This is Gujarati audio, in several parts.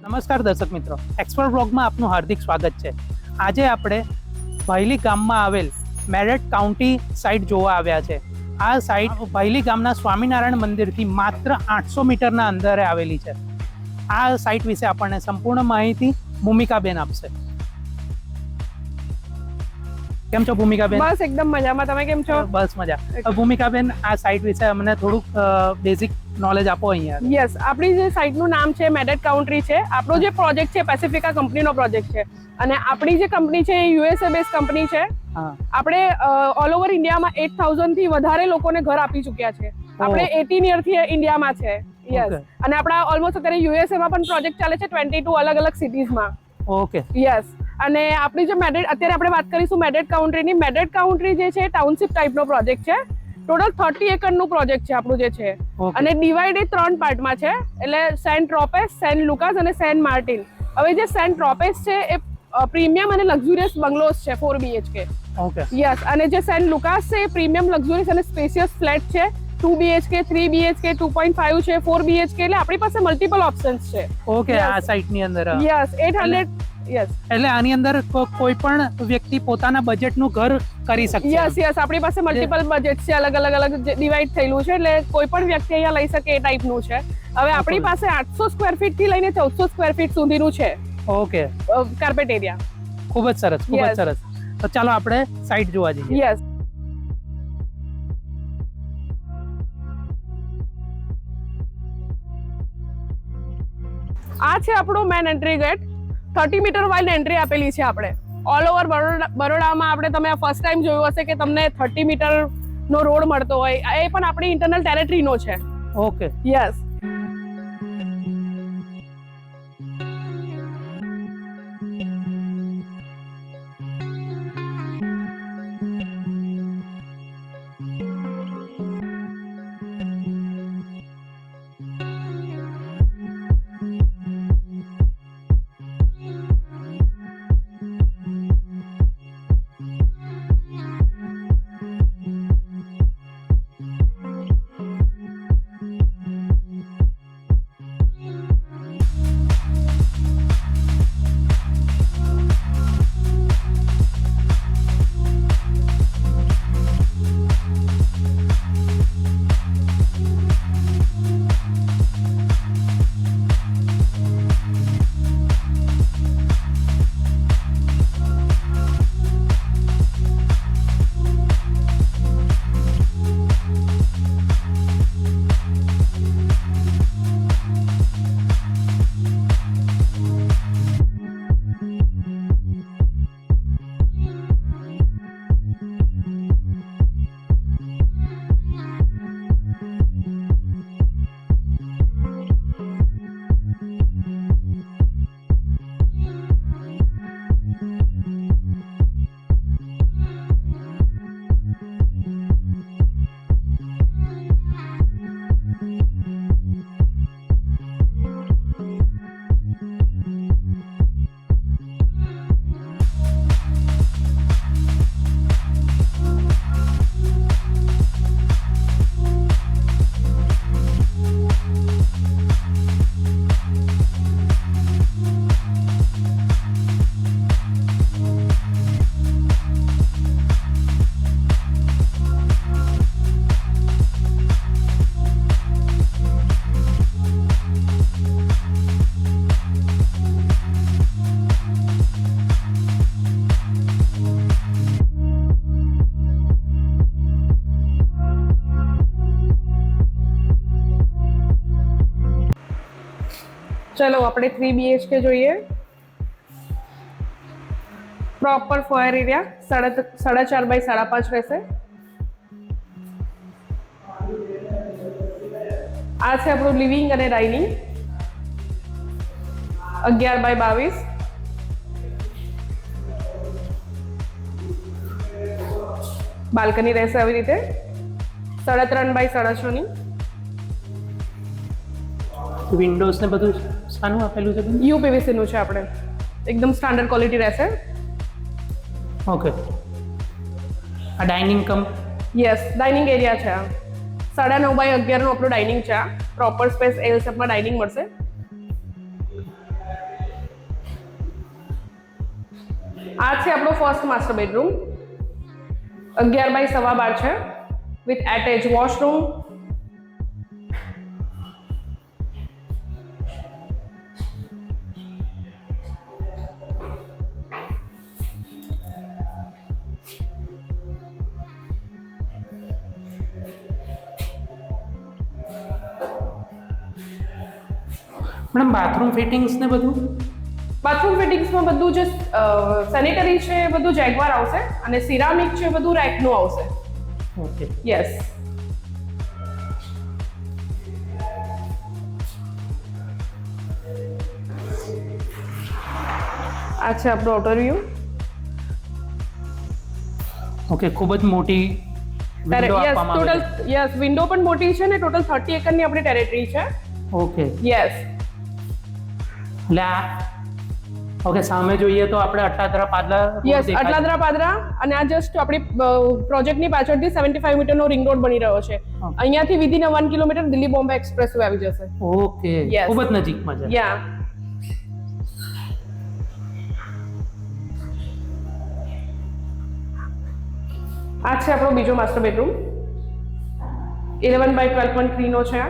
નમસ્કાર દર્શક મિત્રો, એક્સપ્લોર બ્લોગમાં આપનું હાર્દિક સ્વાગત છે. આજે આપણે ભાયલી ગામમાં આવેલ મેરઠ કાઉન્ટી સાઇટ જોવા આવ્યા છે. આ સાઇટ ભાયલી ગામના સ્વામિનારાયણ મંદિરથી માત્ર 800 મીટરના અંતરે આવેલી છે. આ સાઇટ વિશે આપણને સંપૂર્ણ માહિતી ભૂમિકાબેન આપશે. કેમ છો ભૂમિકાબેન? બસ એકદમ મજામાં. તમે કેમ છો? બસ મજા. ભૂમિકાબેન, આ સાઇટ વિશે અમને થોડુંક બેઝિક નોલેજ આપો અહીંયા. યસ, આપણી જે સાઇટનું નામ છે મેરઠ કાઉન્ટ્રી છે. આપણો જે પ્રોજેક્ટ છે પેસિફિકા કંપનીનો પ્રોજેક્ટ છે અને આપણી જે કંપની છે એ યુએસએ બેઝ કંપની છે. આપણે ઓલ ઓવર ઇન્ડિયામાં 8000 થી વધારે લોકોને ઘર આપી ચૂક્યા છે. આપણે 18 યરથી ઇન્ડિયામાં છે. યસ, અને આપણા ઓલમોસ્ટ અત્યારે યુએસએ માં પણ પ્રોજેક્ટ ચાલે છે 22 અલગ અલગ સિટીઝમાં. ઓકે. યસ, અને આપણી જે મેરઠ અત્યારે આપણે વાત કરીશું મેરઠ કાઉન્ટ્રીની. મેરઠ કાઉન્ટ્રી જે છે ટાઉનશીપ ટાઈપનો પ્રોજેક્ટ છે. ટોટલ 30 એકરનું પ્રોજેક્ટ છે આપણું જે છે. અને ડિવાઇડેડ 3 પાર્ટમાં છે, એટલે સેન્ટ ટ્રોપેસ, સેન્ટ લુકાસ અને સેન્ટ માર્ટિન. હવે જે સેન્ટ ટ્રોપેસ છે એ પ્રીમિયમ અને લક્ઝુરિયસ બંગલોઝ છે 4 BHK. ઓકે. યસ, અને જે સેન્ટ લુકાસ છે એ પ્રીમિયમ લક્ઝુરિયસ અને સ્પેશિયસ ફ્લેટ છે. 2 BHK, 3 BHK, 2.5 છે, 4 BHK, એટલે આપણી પાસે મલ્ટિપલ ઓપ્શન્સ છે. ઓકે. આ સાઇટની અંદર યસ 800. યસ, એટલે આની અંદર કોઈ પણ વ્યક્તિ પોતાના બજેટનું ઘર કરી શકે. યસ યસ, આપણી પાસે મલ્ટિપલ બજેટ છે, અલગ અલગ ડિવાઈડ થયેલું છે, એટલે કોઈ પણ વ્યક્તિ અહીંયા લઈ શકે એ ટાઈપનું છે. હવે આપણી પાસે 800 સ્ક્વેર ફીટ થી લઈને 1400 સ્ક્વેર ફીટ સુધીનું છે. ઓકે. Carpet area. ખૂબ જ સરસ, ખૂબ જ સરસ. તો ચાલો આપણે સાઇટ જોવા જઈએ. યસ, આ છે આપણો main entry gate. 30 metre wide entry આપેલી છે આપણે. ઓલ ઓવર બરોડામાં આપણે તમે ફર્સ્ટ ટાઈમ જોયું હશે કે તમને 30 મીટર નો રોડ મળતો હોય. એ પણ આપણી ઇન્ટરનલ ટેરેટરીનો છે. ઓકે. યસ, ચલો આપણે 3 BHK જોઈએ. પ્રોપર ફોયર એરિયા 4.5 બાય 5.5 રહેશે. આ છે આપણું લિવિંગ અને ડાઇનિંગ 11 બાય 22. બાલ્કની રહેશે આવી રીતે 3.5 બાય 6.5 ની. વિન્ડોઝ ને બધું શાનું આપેલું છે? યુપીવીસી નું છે આપણે. એકદમ સ્ટાન્ડર્ડ ક્વોલિટી રહેશે. ઓકે. આ ડાઇનિંગ કમ? યસ, ડાઇનિંગ એરિયા છે. 9.5 બાય 11 નું આપણું ડાઇનિંગ છે. પ્રોપર સ્પેસ એલ શેપમાં ડાઇનિંગ મળશે. આ છે આપણો ફર્સ્ટ માસ્ટર બેડરૂમ, 11 બાય 12.5 છે, with attach washroom. Madam bathroom fittings ને બધું? બાથરૂમ ફિટિંગ્સમાં બધું જે સેનિટરી છે એ બધું જેગવાર આવશે અને સિરામિક છે બધું રેકનું આવશે. ઓકે. યસ. આ છે આપણો આઉટર વ્યૂ. ઓકે, ખૂબ જ મોટી વિન્ડો આપવામાં આવી છે. યસ, વિન્ડો પણ મોટી છે ને ટોટલ 30 એકરની આપણી ટેરેટરી છે. ઓકે. યસ. એટલે આ ઓકે, સામે જોઈએ તો આપણે અટલાદરા પાદરા યસ, અટલાદરા પાદરા, અને આ જસ્ટ આપણી પ્રોજેક્ટની પાછળથી 75 મીટરનો રિંગ રોડ બની રહ્યો છે. અહીંયાથી within 1 kilometre Delhi Bombay express way આવી જશે. ઓકે, ખૂબ જ નજીકમાં છે. યા. આ છે આપણો બીજો માસ્ટર બેડરૂમ, 11 બાય 12.3 નો છે.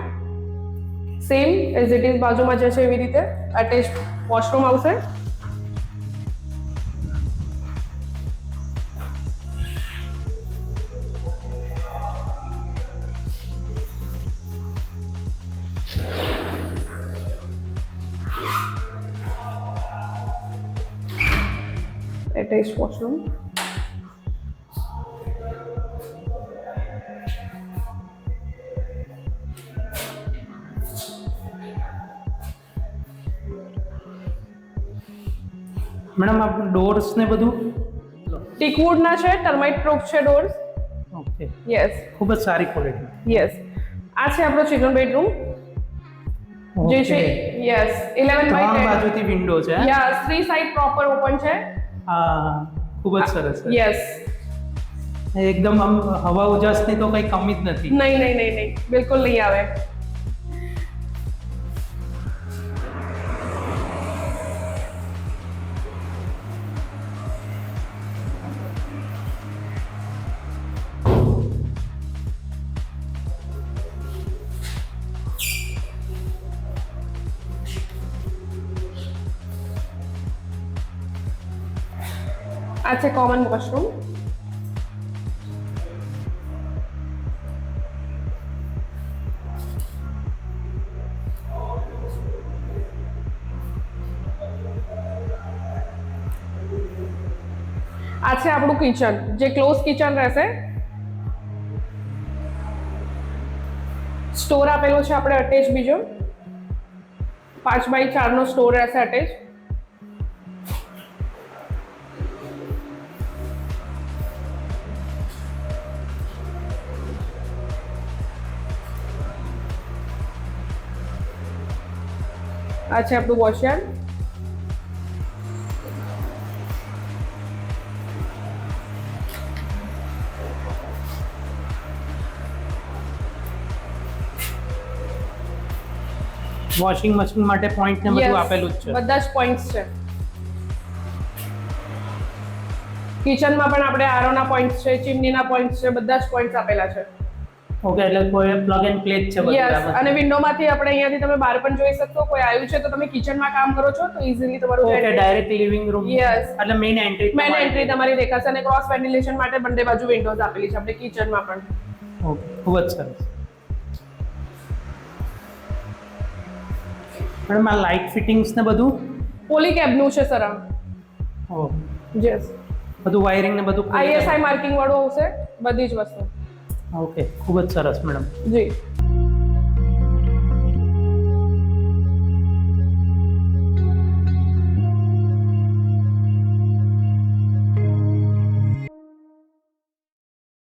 સેમ એઝ ઇટ ઇઝ બાજુમાં જે છે એવી રીતે અટેચ વોશરૂમ આવશે. Attach washroom. મેડમ આ ડોર્સ ને બધું ટીકવુડ ના છે, ટર્માઇટ પ્રૂફ છે ડોર્સ. ઓકે. યસ. ખૂબ જ સારી ક્વોલિટી. યસ. આ છે આપણો ચિલ્ડ્રન બેડરૂમ જે છે. Yes, 11 by 10. બાજુથી વિન્ડો છે. યસ, 3 સાઇડ પ્રોપર ઓપન છે. હા, ખૂબ જ સરસ છે. યસ. એકદમ આમ હવા ઉજાસની તો કઈ કમી જ નથી. નહીં, બિલકુલ નહીં આવે. આ છે કોમન વોશરૂમ. આ છે આપણું કિચન, જે ક્લોઝ કિચન રહેશે. સ્ટોર આપેલો છે આપણે અટેચ બીજો, 5 બાય 4 નો સ્ટોર રહેશે અટેચ. આ છે આપણું વોશયાર્ડ. વોશિંગ મશીન માટે પોઈન્ટ ને બધું આપેલું જ છે. બધા જ પોઈન્ટ્સ છે. કિચનમાં પણ આપણે આરોના પોઈન્ટ્સ છે, ચીમનીના પોઈન્ટ્સ છે, બધા જ પોઈન્ટ્સ આપેલા છે. ઓકે, એટલે કોઈ પ્લગ એન્ડ પ્લે જ છે બધું. યસ, અને વિન્ડોમાંથી આપણે અહીંયાથી તમે બહાર પણ જોઈ શકો. કોઈ આવ્યું છે તો તમે કિચનમાં કામ કરો છો તો ઈઝીલી તમારું okay, direct living room. Yes, એટલે મેઇન એન્ટ્રી તમારી દેખાશે, અને ક્રોસ વેન્ટિલેશન માટે બંને બાજુ વિન્ડોઝ આપેલી છે આપણે કિચનમાં પણ. ઓકે, ખૂબ જ સરસ. મેડમ આ લાઇટ ફિટિંગ્સ ને બધું પોલી કેબનું છે સર. ઓ યસ, બધું વાયરિંગ ને બધું ISI માર્કિંગ વાળું આવશે બધી જ વસ્તુ. ઓકે, ખૂબ જ સરસ મેડમ. જી.